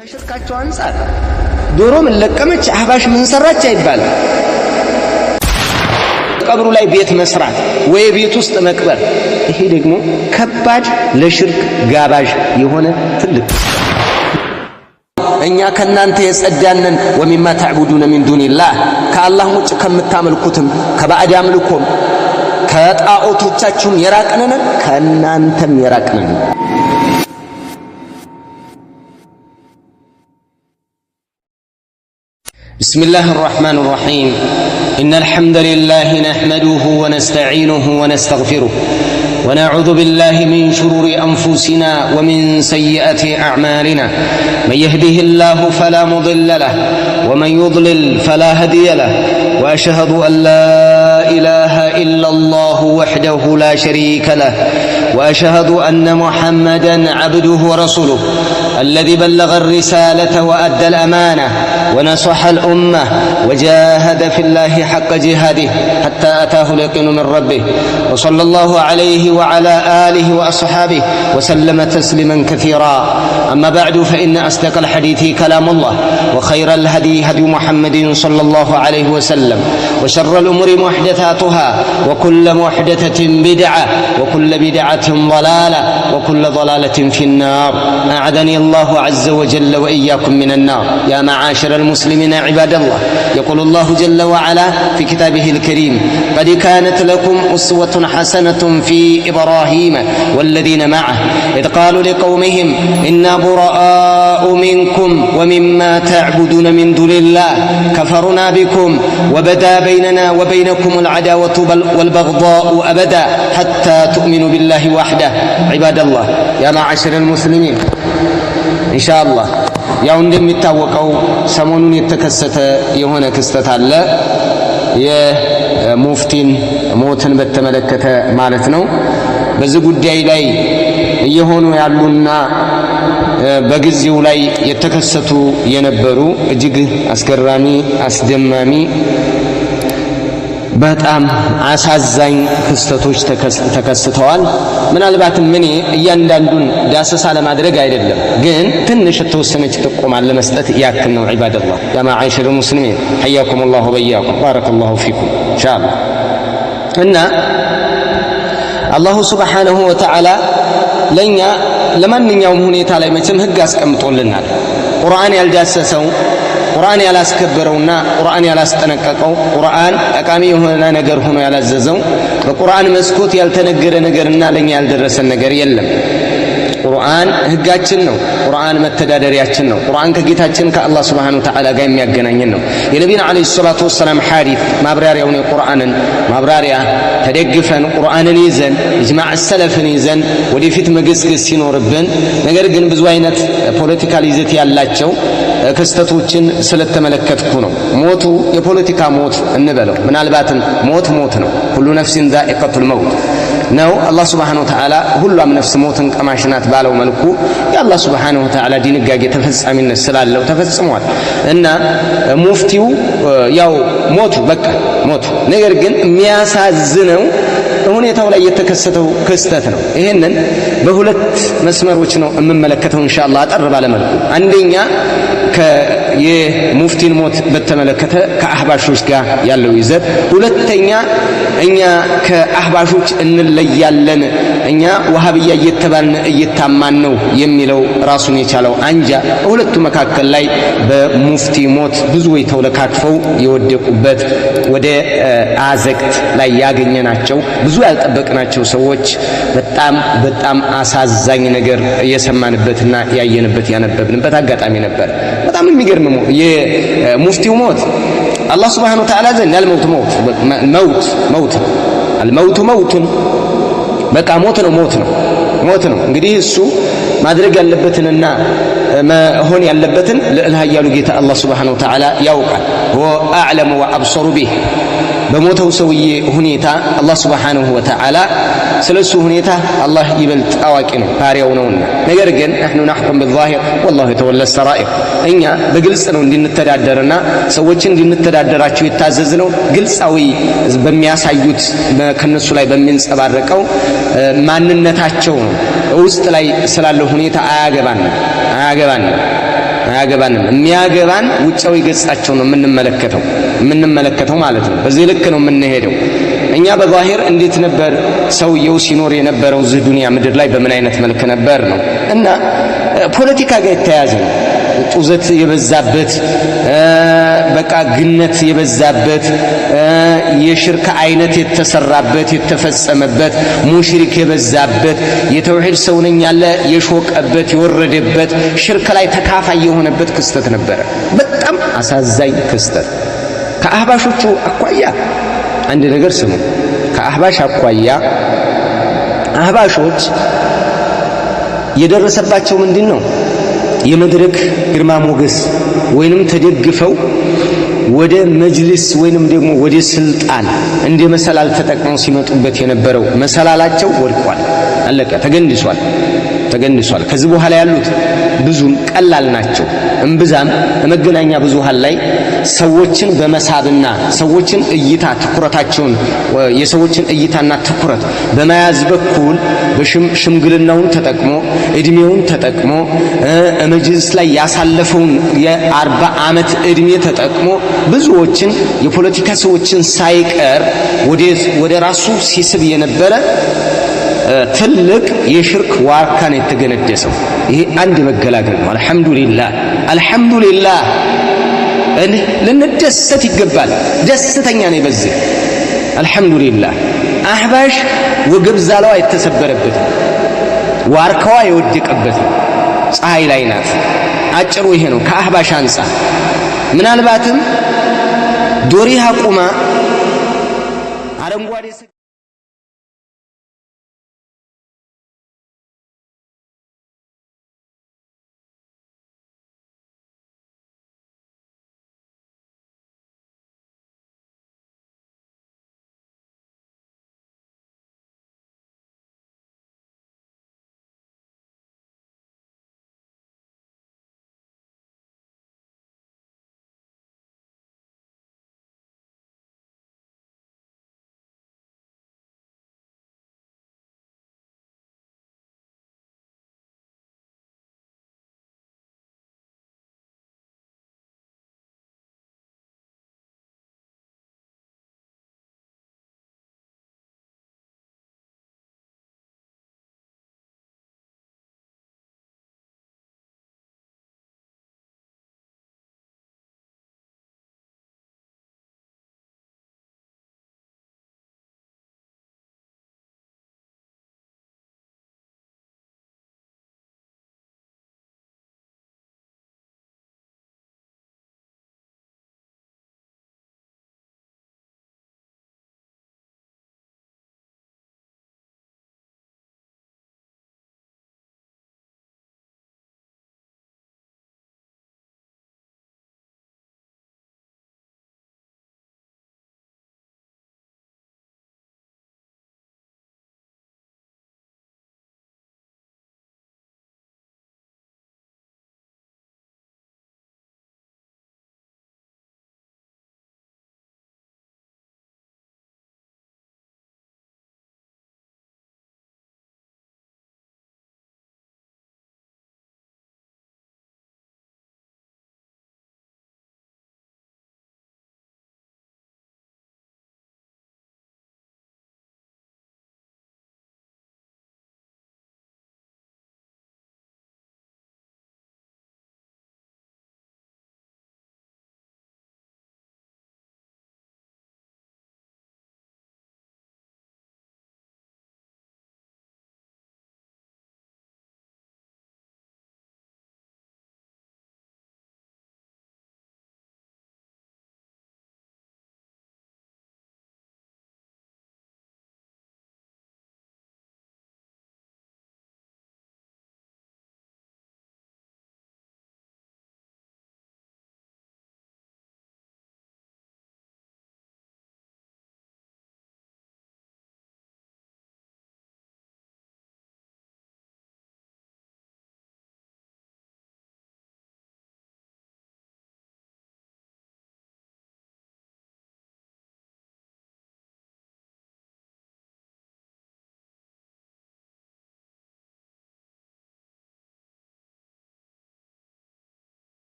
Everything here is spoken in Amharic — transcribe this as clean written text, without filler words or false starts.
ከሽርካቸው አንፃር ዶሮ ምን ለቀመች አህባሽ ምን ሰራች አይባል። ቀብሩ ላይ ቤት መስራት ወይ ቤት ውስጥ መቅበር፣ ይሄ ደግሞ ከባድ ለሽርክ ጋባዥ የሆነ ትልቅ እኛ ከናንተ የጸዳነን ወሚማ ተዕቡዱነ ሚን ዱኒላህ ከአላህ ውጭ ከምታመልኩትም ከባዕድ አምልኮም ከጣዖቶቻችሁም የራቅነን ከናንተም የራቅነን። بسم الله الرحمن الرحيم إن الحمد لله نحمده ونستعينه ونستغفره ونعوذ بالله من شرور أنفسنا ومن سيئات أعمالنا من يهده الله فلا مضل له ومن يضلل فلا هدي له وأشهد أن لا إله إلا الله وحده لا شريك له وأشهد أن محمدًا عبده ورسوله الذي بلغ الرسالة وأدى الأمانة ونصح الأمة وجاهد في الله حق جهاده حتى أتاه اليقين من ربه وصلى الله عليه وعلى آله وأصحابه وسلم تسليما كثيرا. أما بعد فإن أصدق الحديث كلام الله وخير الهدي هدي محمد صلى الله عليه وسلم وشر الأمور محدثاتها وكل محدثة بدعة وكل بدعة ضلالة وكل ضلالة في النار. أعاذني الله عز وجل وإياكم من النار. يا معاشر المسلمين عباد الله، يقول الله جل وعلا في كتابه الكريم: قد كانت لكم أسوة حسنة في إبراهيم والذين معه إذ قالوا لقومهم إنا براء منكم ومما تعبدون من دون الله كفرنا بكم وبدا بيننا وبينكم العداوة والبغضاء أبدا حتى تؤمنوا بالله وحده. عباد الله، يا معاشر المسلمين، إن شاء الله ያው እንደሚታወቀው ሰሞኑን የተከሰተ የሆነ ክስተት አለ። የሙፍቲን ሞትን በተመለከተ ማለት ነው። በዚህ ጉዳይ ላይ እየሆኑ ያሉና በጊዜው ላይ የተከሰቱ የነበሩ እጅግ አስገራሚ አስደማሚ በጣም አሳዛኝ ክስተቶች ተከስተዋል። ምናልባትም እኔ እያንዳንዱን ዳሰሳ ለማድረግ አይደለም፣ ግን ትንሽ የተወሰነች ጥቆማ ለመስጠት ያክል ነው። ዒባደላህ ያ ማዓሽር ሙስሊሚን ሐያኩም አላሁ ወኢያኩም ባረከላሁ ፊኩም ኢንሻአላህ። እና አላሁ ሱብሓነሁ ወተዓላ ለኛ ለማንኛውም ሁኔታ ላይ መቼም ህግ አስቀምጦልናል። ቁርአን ያልዳሰሰው ቁርአን ያላስከበረውና ቁርአን ያላስጠነቀቀው ቁርአን ጠቃሚ የሆነ ነገር ሆኖ ያላዘዘው በቁርአን መስኮት ያልተነገረ ነገርና ለኛ ያልደረሰን ነገር የለም። ቁርአን ህጋችን ነው። ቁርአን መተዳደሪያችን ነው። ቁርአን ከጌታችን ከአላህ Subhanahu Wa Ta'ala ጋር የሚያገናኘን ነው። የነቢዩን አለይሂ ሰላቱ ወሰላም ሐዲስ ማብራሪያውን የቁርአንን ማብራሪያ ተደግፈን ቁርአንን ይዘን ኢጅማዕ ሰለፍን ይዘን ወደፊት መገስገስ ሲኖርብን፣ ነገር ግን ብዙ አይነት ፖለቲካል ይዘት ያላቸው ክስተቶችን ስለተመለከትኩ ነው። ሞቱ የፖለቲካ ሞት እንበለው፣ ምናልባትም ሞት ነው። ሁሉ ነፍሲን ዛኢቀቱል መውት ነው። አላህ Subhanahu Wa Ta'ala ሁሉም ነፍስ ሞትን ቀማሽ ናት ባለው መልኩ የአላህ Subhanahu Wa Ta'ala ድንጋጌ ተፈጻሚነት ስላለው ተፈጽሟል። እና ሙፍቲው ያው ሞቱ በቃ ሞቱ። ነገር ግን የሚያሳዝነው ሁኔታው ላይ የተከሰተው ክስተት ነው። ይሄንን በሁለት መስመሮች ነው የምመለከተው ኢንሻአላህ አጠር ባለ መልኩ። አንደኛ የሙፍቲን ሞት በተመለከተ ከአህባሾች ጋር ያለው ይዘት፣ ሁለተኛ እኛ ከአህባሾች እንለያለን እኛ ወሃብያ እየተባልን እየታማን ነው የሚለው ራሱን የቻለው አንጃ ሁለቱ መካከል ላይ በሙፍቲ ሞት ብዙ ተወለካክፈው የወደቁበት ወደ አዘቅት ላይ ያገኘናቸው ብዙ ያልጠበቅናቸው ሰዎች በጣም አሳዛኝ ነገር የሰማንበትና ያየንበት ያነበብንበት አጋጣሚ ነበር። በጣም የሚገርም የሙፍቲው ሞት አላህ Subhanahu Wa Ta'ala ዘንድ ያልሞት አልመውቱ መውቱን በቃ ሞት ነው። እንግዲህ እሱ ማድረግ ያለበትንና መሆን ያለበትን ልዕል ኃያሉ ጌታ አላህ Subhanahu Wa Ta'ala ያውቃል። ወአዕለሙ ወአብሰሩ ቢህ በሞተው ሰውዬ ሁኔታ አላህ Subhanahu Wa Ta'ala ስለሱ ሁኔታ አላህ ይበልጥ አዋቂ ነው፣ ባሪያው ነውና። ነገር ግን نحن نحكم بالظاهر والله يتولى السرائر። እኛ በግልጽ ነው እንድንተዳደርና ሰዎችን እንድንተዳደራቸው የታዘዝነው ግልጻዊ በሚያሳዩት ከነሱ ላይ በሚንጸባረቀው ማንነታቸው ነው። ውስጥ ላይ ስላለው ሁኔታ አያገባንም። አያገባንም። የሚያገባን ውጫዊ ገጻቸው ነው የምንመለከተው ማለት ነው። በዚህ ልክ ነው የምንሄደው። እኛ በዛሂር እንዴት ነበር ሰውየው ሲኖር የነበረው እዚህ ዱንያ ምድር ላይ በምን አይነት መልክ ነበር ነው። እና ፖለቲካ ጋር የተያያዘ ነው። ጡዘት የበዛበት በቃ ግነት የበዛበት የሽርክ አይነት የተሰራበት የተፈጸመበት ሙሽሪክ የበዛበት የተውሂድ ሰው ነኝ ያለ የሾቀበት የወረደበት ሽርክ ላይ ተካፋይ የሆነበት ክስተት ነበረ። በጣም አሳዛኝ ክስተት። ከአህባሾቹ አኳያ አንድ ነገር ስሙ። ከአህባሽ አኳያ አህባሾች የደረሰባቸው ምንድን ነው? የመድረክ ግርማ ሞገስ ወይንም ተደግፈው ወደ መጅሊስ ወይንም ደግሞ ወደ ስልጣን እንደ መሰላል ተጠቅመው ሲመጡበት የነበረው መሰላላቸው ወድቋል፣ አለቀ፣ ተገንድሷል። ከዚህ በኋላ ያሉት ብዙም ቀላል ናቸው። እምብዛም መገናኛ ብዙሃን ላይ ሰዎችን በመሳብና ሰዎችን እይታ ትኩረታቸውን የሰዎችን እይታና ትኩረት በመያዝ በኩል በሽምግልናውን ተጠቅሞ እድሜውን ተጠቅሞ መጅልስ ላይ ያሳለፈውን የ40 ዓመት እድሜ ተጠቅሞ ብዙዎችን የፖለቲካ ሰዎችን ሳይቀር ወደ ራሱ ሲስብ የነበረ ትልቅ የሽርክ ዋርካን የተገነደሰው ይሄ አንድ መገላገል ነው። አልሐምዱሊላህ ልንደሰት ይገባል። ደስተኛ ነኝ በዚህ አልሐምዱሊላህ። አህባሽ ወገብ ዛላዋ የተሰበረበት ዋርካዋ የወደቀበት ፀሐይ ላይ ናት። አጭሩ ይሄ ነው ከአህባሽ አንፃር። ምናልባትም ዶሪሃ ቁማ አረንጓዴ